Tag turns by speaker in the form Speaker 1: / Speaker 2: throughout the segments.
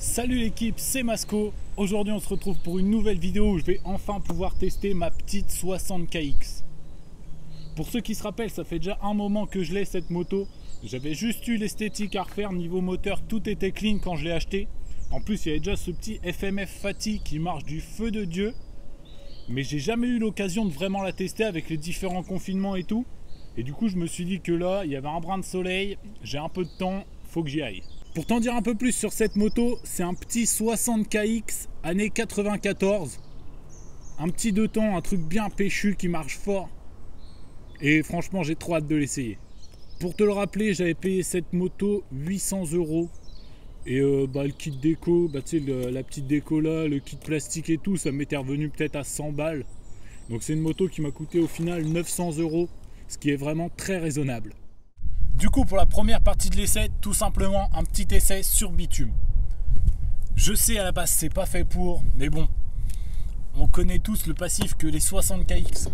Speaker 1: Salut l'équipe, c'est Masco. Aujourd'hui on se retrouve pour une nouvelle vidéo où je vais enfin pouvoir tester ma petite 60kx. Pour ceux qui se rappellent, ça fait déjà un moment que je l'ai cette moto. J'avais juste eu l'esthétique à refaire, niveau moteur tout était clean quand je l'ai acheté. En plus il y avait déjà ce petit FMF Fati qui marche du feu de Dieu. Mais j'ai jamais eu l'occasion de vraiment la tester avec les différents confinements et tout. Et du coup je me suis dit que là il y avait un brin de soleil, j'ai un peu de temps, faut que j'y aille. Pour t'en dire un peu plus sur cette moto, c'est un petit 60kx année 94. Un petit 2 temps, un truc bien péchu qui marche fort. Et franchement j'ai trop hâte de l'essayer. Pour te le rappeler, j'avais payé cette moto 800 €. Et le kit déco, tu sais, la petite déco là, le kit plastique et tout, ça m'était revenu peut-être à 100 balles. Donc c'est une moto qui m'a coûté au final 900 €, ce qui est vraiment très raisonnable. Du coup, pour la première partie de l'essai, tout simplement un petit essai sur bitume. Je sais à la base c'est pas fait pour, mais bon, on connaît tous le passif que les 60kx ont.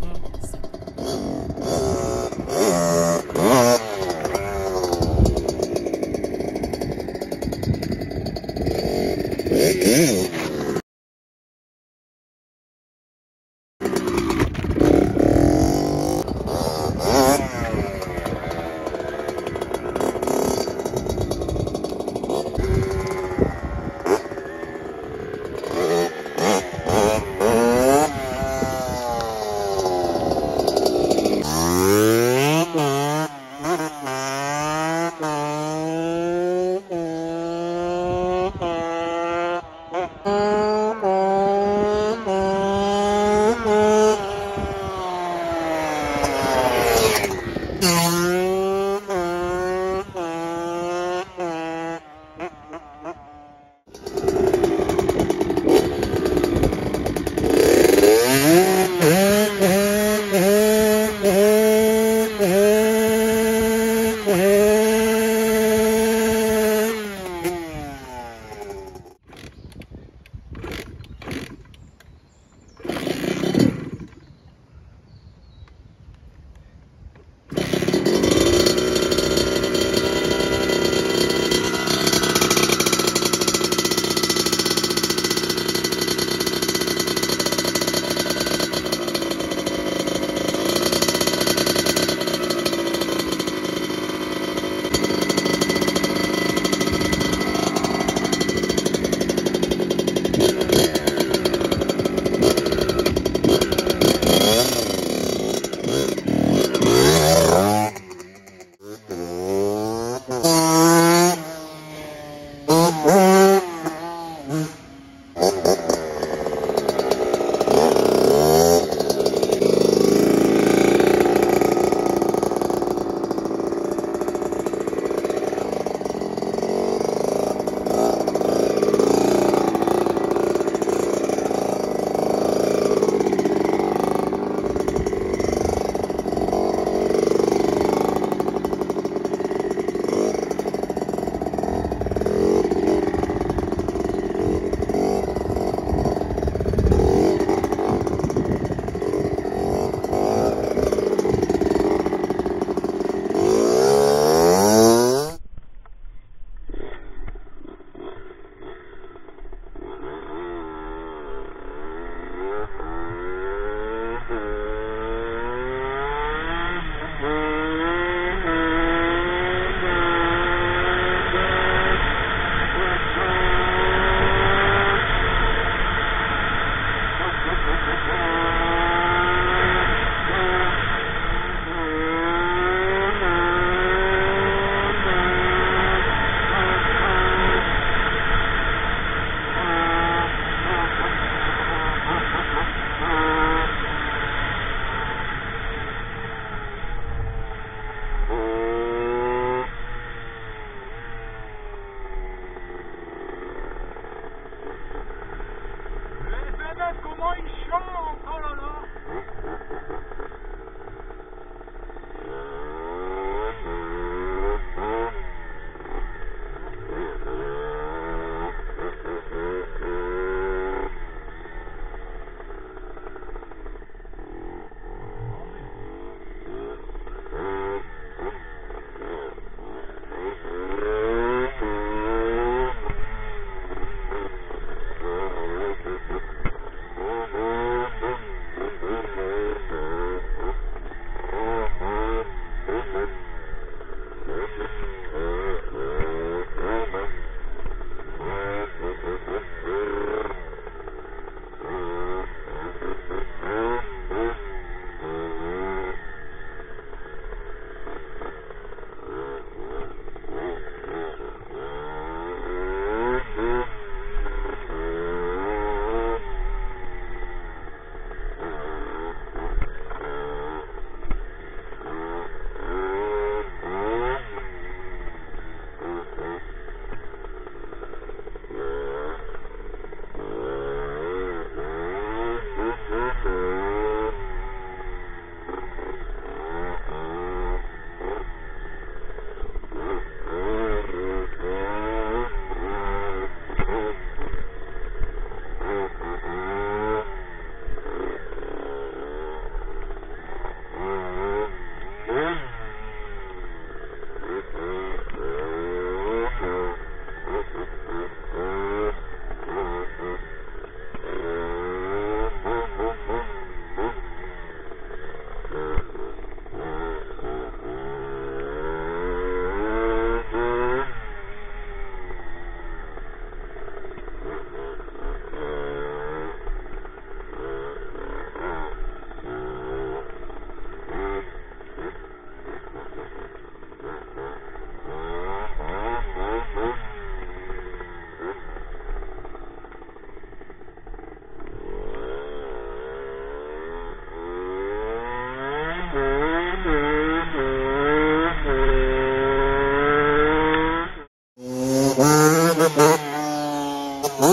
Speaker 1: Pour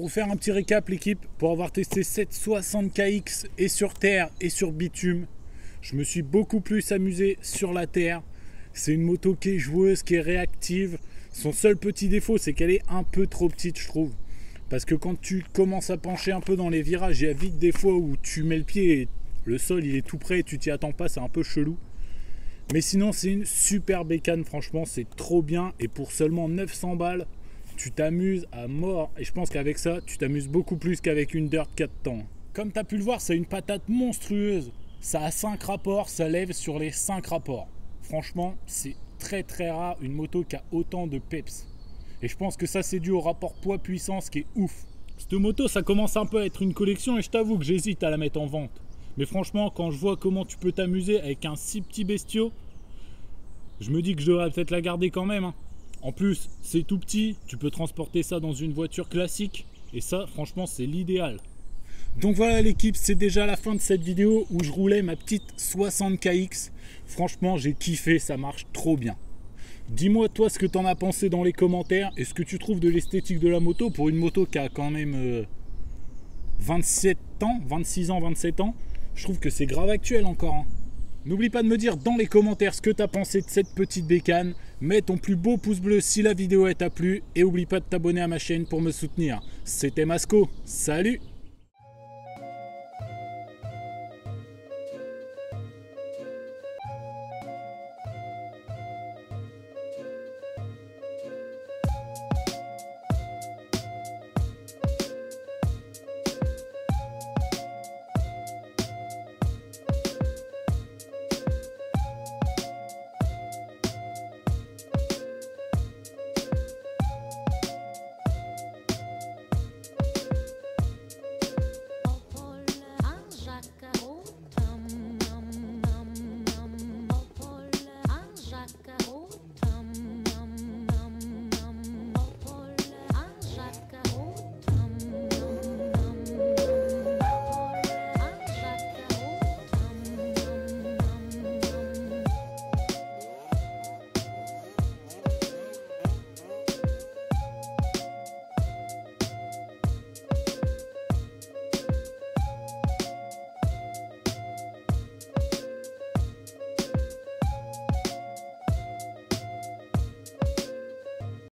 Speaker 1: vous faire un petit récap l'équipe, pour avoir testé cette 60kx et sur terre et sur bitume, je me suis beaucoup plus amusé sur la terre. C'est une moto qui est joueuse, qui est réactive. Son seul petit défaut, c'est qu'elle est un peu trop petite, je trouve. Parce que quand tu commences à pencher un peu dans les virages, il y a vite des fois où tu mets le pied et le sol il est tout près, tu t'y attends pas, c'est un peu chelou. Mais sinon c'est une super bécane, franchement c'est trop bien. Et pour seulement 900 balles, tu t'amuses à mort. Et je pense qu'avec ça, tu t'amuses beaucoup plus qu'avec une Dirt 4 temps. Comme tu as pu le voir, c'est une patate monstrueuse. Ça a 5 rapports, ça lève sur les 5 rapports. Franchement, c'est très très rare une moto qui a autant de peps. Et je pense que ça c'est dû au rapport poids-puissance qui est ouf. Cette moto, ça commence un peu à être une collection et je t'avoue que j'hésite à la mettre en vente. Mais franchement, quand je vois comment tu peux t'amuser avec un si petit bestiau, je me dis que je devrais peut-être la garder quand même. En plus, c'est tout petit, tu peux transporter ça dans une voiture classique. Et ça, franchement, c'est l'idéal. Donc voilà l'équipe, c'est déjà la fin de cette vidéo où je roulais ma petite 60kx. Franchement, j'ai kiffé, ça marche trop bien. Dis-moi toi ce que tu en as pensé dans les commentaires et ce que tu trouves de l'esthétique de la moto pour une moto qui a quand même 27 ans, 26 ans, 27 ans. Je trouve que c'est grave actuel encore. N'oublie pas de me dire dans les commentaires ce que tu as pensé de cette petite bécane. Mets ton plus beau pouce bleu si la vidéo t'a plu et n'oublie pas de t'abonner à ma chaîne pour me soutenir. C'était Masco, salut!